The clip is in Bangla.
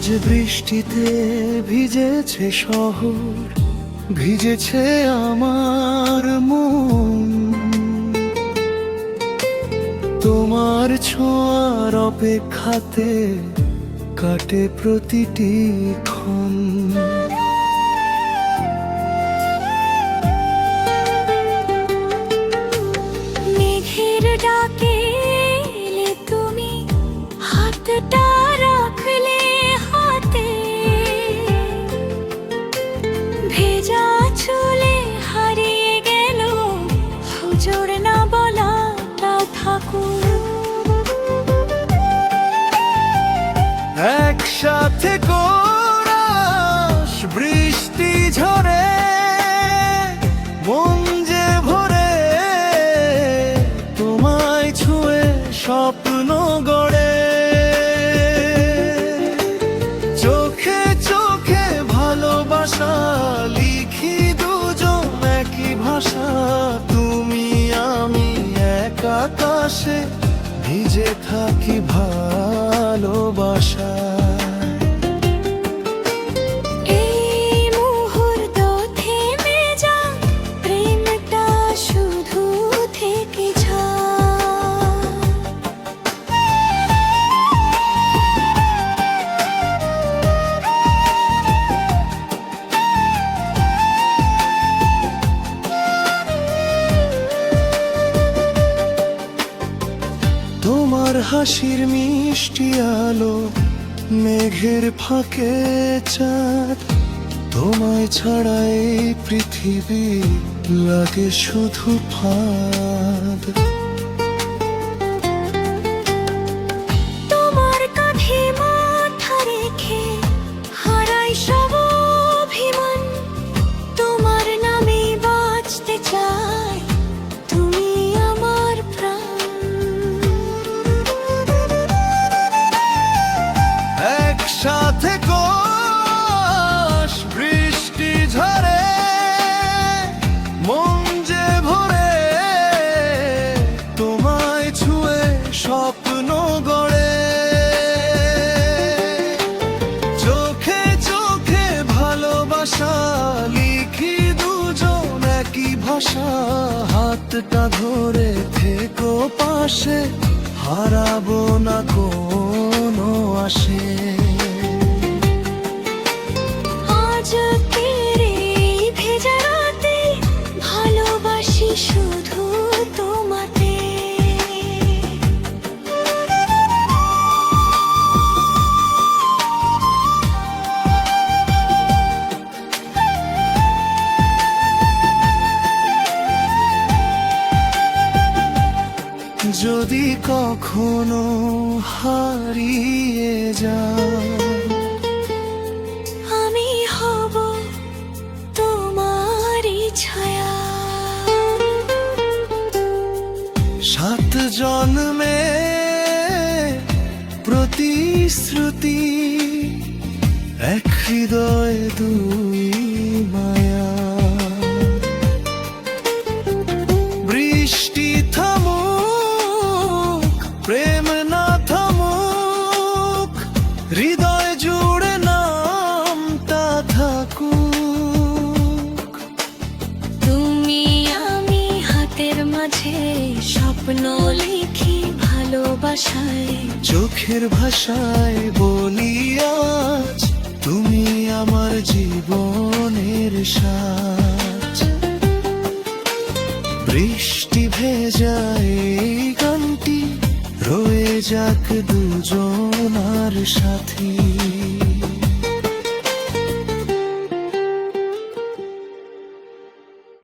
বৃষ্টিতে ভিজেছে শহর, ভিজেছে আমার মন। তোমার ছোঁয়ার অপেক্ষাতে কাটে প্রতিটি ক্ষণ। মেঘের ডাকে এলে তুমি, হাতটা রাখলে হাতে, ভেজা চুলে হারিয়ে গেল হুজুর না বলাটা থাকুক। একসাথে কোরাস বৃষ্টি ঝরে, মন যে ভরে তোমায় ছুঁয়ে স্বপ্ন গড়ে। চোখে চোখে ভালোবাসা লিখি দুজন একই ভাষা। তুমি আমি এক আকাশে ভিজে থাকি ভালোবাসা। তোমার হাসির মিষ্টি আলো, মেঘের ফাঁকে চাঁদ। তোমায় ছাড়া এই পৃথিবী লাগে শুধু ফাঁদ। তোমার কাঁধে মাথা রেখে হারাই সব অভিমান। তোমার নামে বাঁচতে চাই, তুমি আমার প্রাণ। একসাথে কোষ বৃষ্টি ঝরে, মন যে ভরে তোমায় ছুঁয়ে স্বপ্ন গড়ে। চোখে চোখে ভালোবাসা লিখি দুজন একই ভাষা। হাতটা ধরে থেকো পাশে, হারাবো না কোনো আসে। আজকের এই ভেজা রাতে ভালোবাসি শুধু তোমাকে। যদি কখনো হারিয়ে যাও, আমি হব তোমারই ছায়া। 7 জন্মে প্রতিশ্রুতি, এক হৃদয় দুই মায়া। বৃষ্টি থামুক, প্রেম না থামুক, হৃদয় জুড়ে নামটা থাকুক। তুমি আমি হাতের মাঝে স্বপ্ন লিখি ভালোবাসায়। চোখের ভাষায় বলি আজ, তুমি আমার জীবনের সাজ। বৃষ্টি ভেজায় এই গানটি রয়ে যাক দুজনার সাথী।